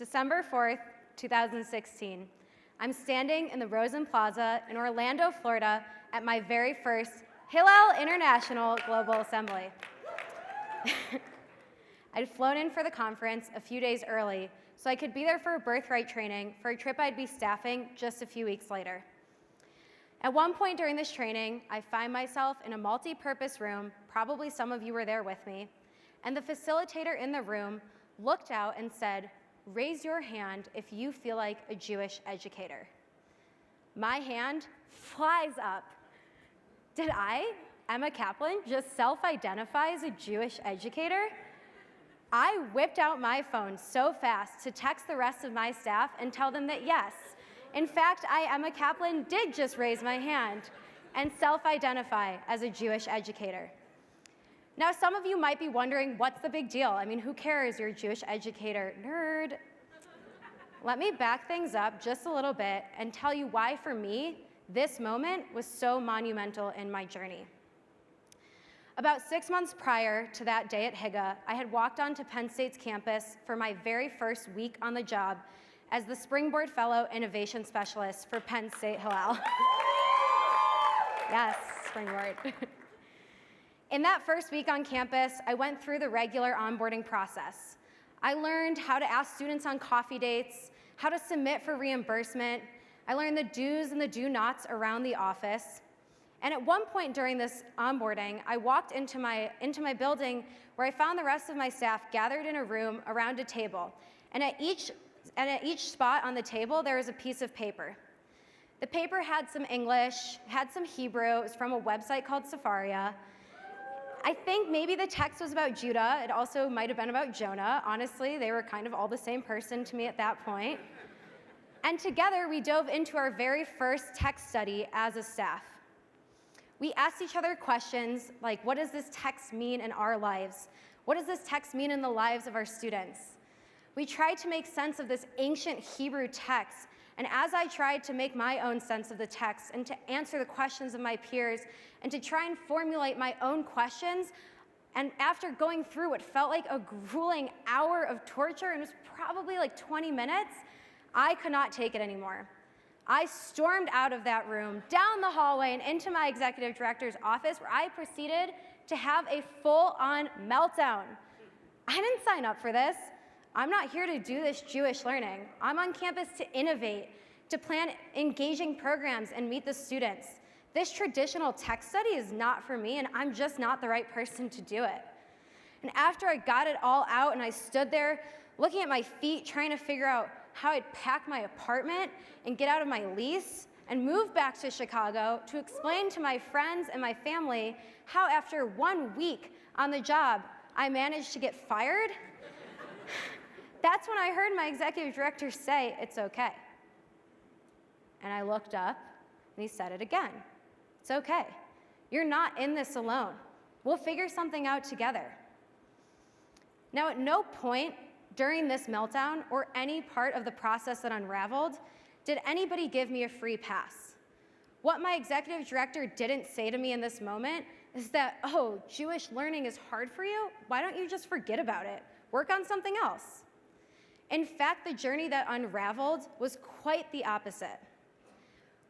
December 4th, 2016. I'm standing in the Rosen Plaza in Orlando, Florida at my very first Hillel International Global Assembly. I'd flown in for the conference a few days early so I could be there for a birthright training for a trip I'd be staffing just a few weeks later. At one point during this training, I find myself in a multi-purpose room, probably some of you were there with me, and the facilitator in the room looked out and said, "Raise your hand if you feel like a Jewish educator." My hand flies up. Did I, Emma Kaplan, just self-identify as a Jewish educator? I whipped out my phone so fast to text the rest of my staff and tell them that yes, in fact, I, Emma Kaplan, did just raise my hand and self-identify as a Jewish educator. Now, some of you might be wondering, what's the big deal? I mean, who cares? You're a Jewish educator. Nerd. Let me back things up just a little bit and tell you why, for me, this moment was so monumental in my journey. About 6 months prior to that day at HIGA, I had walked onto Penn State's campus for my very first week on the job as the Springboard Fellow Innovation Specialist for Penn State Hillel. Yes, Springboard. In that first week on campus, I went through the regular onboarding process. I learned how to ask students on coffee dates, how to submit for reimbursement. I learned the do's and the do-nots around the office. And at one point during this onboarding, I walked into my building where I found the rest of my staff gathered in a room around a table. And at each spot on the table, there was a piece of paper. The paper had some English, had some Hebrew. It was from a website called Safaria. I think maybe the text was about Judah. It also might have been about Jonah. Honestly, they were kind of all the same person to me at that point. And together, we dove into our very first text study as a staff. We asked each other questions like, what does this text mean in our lives? What does this text mean in the lives of our students? We tried to make sense of this ancient Hebrew text, and as I tried to make my own sense of the text and to answer the questions of my peers and to try and formulate my own questions, and after going through what felt like a grueling hour of torture, and it was probably like 20 minutes, I could not take it anymore. I stormed out of that room, down the hallway, and into my executive director's office, where I proceeded to have a full-on meltdown. I didn't sign up for this. I'm not here to do this Jewish learning. I'm on campus to innovate, to plan engaging programs and meet the students. This traditional text study is not for me, and I'm just not the right person to do it. And after I got it all out and I stood there looking at my feet, trying to figure out how I'd pack my apartment and get out of my lease and move back to Chicago to explain to my friends and my family how after 1 week on the job, I managed to get fired, that's when I heard my executive director say, "It's okay." And I looked up, and he said it again. "It's okay. You're not in this alone. We'll figure something out together." Now, at no point during this meltdown or any part of the process that unraveled did anybody give me a free pass. What my executive director didn't say to me in this moment is that, "Oh, Jewish learning is hard for you? Why don't you just forget about it? Work on something else." In fact, the journey that unraveled was quite the opposite.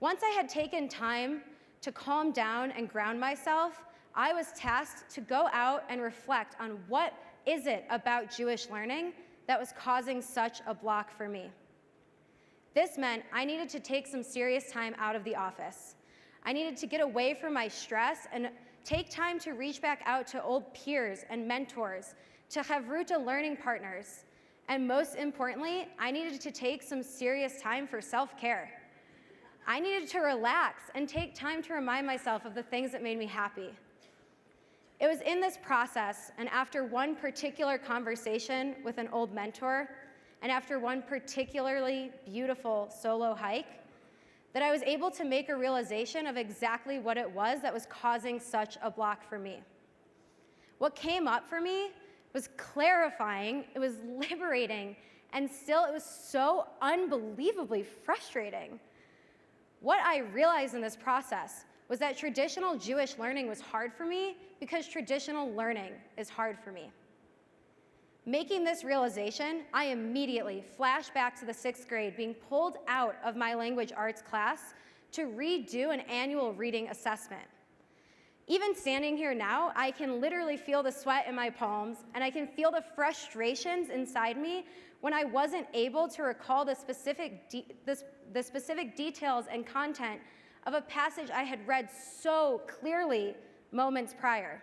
Once I had taken time to calm down and ground myself, I was tasked to go out and reflect on what is it about Jewish learning that was causing such a block for me. This meant I needed to take some serious time out of the office. I needed to get away from my stress and take time to reach back out to old peers and mentors, to Chavruta learning partners. And most importantly, I needed to take some serious time for self-care. I needed to relax and take time to remind myself of the things that made me happy. It was in this process, and after one particular conversation with an old mentor, and after one particularly beautiful solo hike, that I was able to make a realization of exactly what it was that was causing such a block for me. What came up for me was clarifying, it was liberating, and still it was so unbelievably frustrating. What I realized in this process was that traditional Jewish learning was hard for me because traditional learning is hard for me. Making this realization, I immediately flashed back to the 6th grade, being pulled out of my language arts class to redo an annual reading assessment. Even standing here now, I can literally feel the sweat in my palms, and I can feel the frustrations inside me when I wasn't able to recall the specific details and content of a passage I had read so clearly moments prior.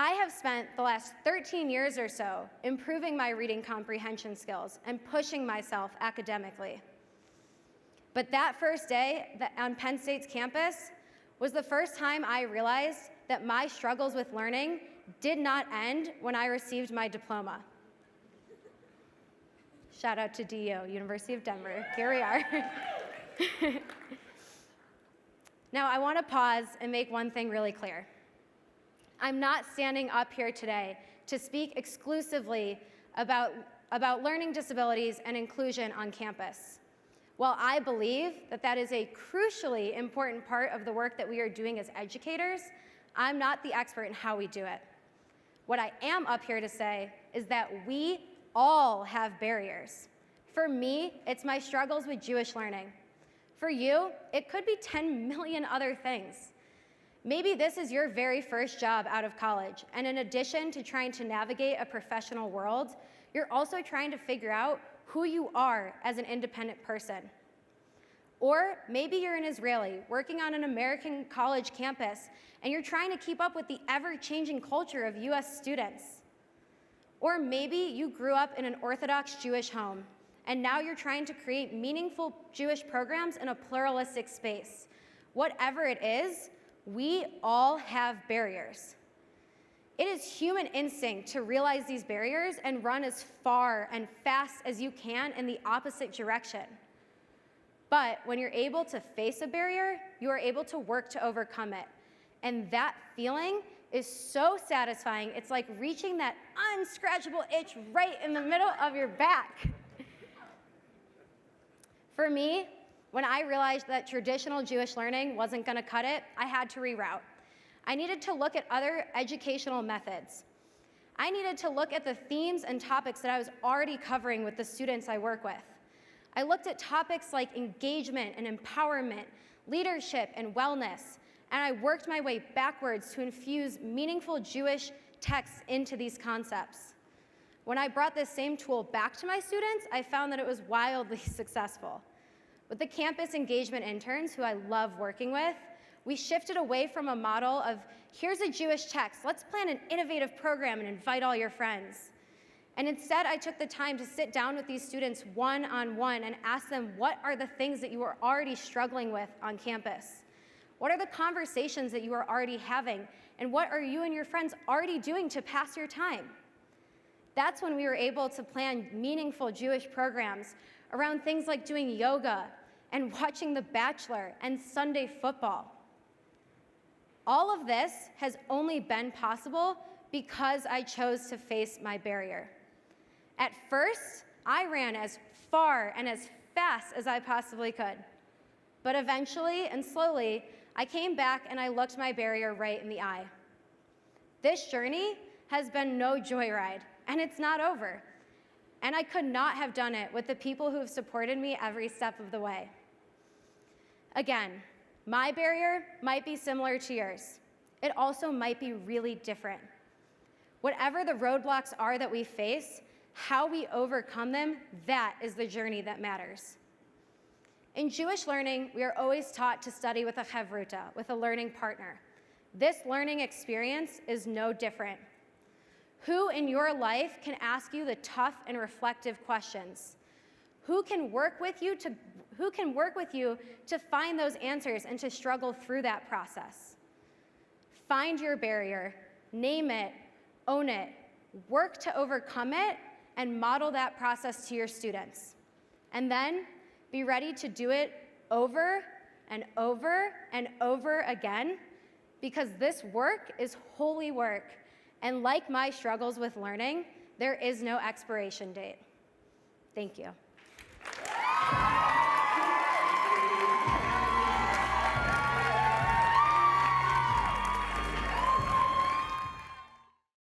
I have spent the last 13 years or so improving my reading comprehension skills and pushing myself academically. But that first day on Penn State's campus was the first time I realized that my struggles with learning did not end when I received my diploma. Shout out to DU, University of Denver. Here we are. Now, I want to pause and make one thing really clear. I'm not standing up here today to speak exclusively about learning disabilities and inclusion on campus. While I believe that that is a crucially important part of the work that we are doing as educators, I'm not the expert in how we do it. What I am up here to say is that we all have barriers. For me, it's my struggles with Jewish learning. For you, it could be 10 million other things. Maybe this is your very first job out of college, and in addition to trying to navigate a professional world, you're also trying to figure out who you are as an independent person. Or maybe you're an Israeli working on an American college campus, and you're trying to keep up with the ever-changing culture of US students. Or maybe you grew up in an Orthodox Jewish home, and now you're trying to create meaningful Jewish programs in a pluralistic space. Whatever it is, we all have barriers. It is human instinct to realize these barriers and run as far and fast as you can in the opposite direction. But when you're able to face a barrier, you are able to work to overcome it. And that feeling is so satisfying. It's like reaching that unscratchable itch right in the middle of your back. For me, when I realized that traditional Jewish learning wasn't going to cut it, I had to reroute. I needed to look at other educational methods. I needed to look at the themes and topics that I was already covering with the students I work with. I looked at topics like engagement and empowerment, leadership and wellness, and I worked my way backwards to infuse meaningful Jewish texts into these concepts. When I brought this same tool back to my students, I found that it was wildly successful. With the campus engagement interns, who I love working with, we shifted away from a model of, here's a Jewish text, let's plan an innovative program and invite all your friends. And instead, I took the time to sit down with these students one-on-one and ask them, what are the things that you are already struggling with on campus? What are the conversations that you are already having? And what are you and your friends already doing to pass your time? That's when we were able to plan meaningful Jewish programs around things like doing yoga and watching The Bachelor and Sunday football. All of this has only been possible because I chose to face my barrier. At first, I ran as far and as fast as I possibly could. But eventually and slowly, I came back and I looked my barrier right in the eye. This journey has been no joyride, and it's not over. And I could not have done it with the people who have supported me every step of the way. Again, my barrier might be similar to yours. It also might be really different. Whatever the roadblocks are that we face, how we overcome them, that is the journey that matters. In Jewish learning, we are always taught to study with a chavruta, with a learning partner. This learning experience is no different. Who in your life can ask you the tough and reflective questions? Who can work with you to find those answers and to struggle through that process? Find your barrier, name it, own it, work to overcome it, and model that process to your students. And then be ready to do it over and over and over again, because this work is holy work. And like my struggles with learning, there is no expiration date. Thank you.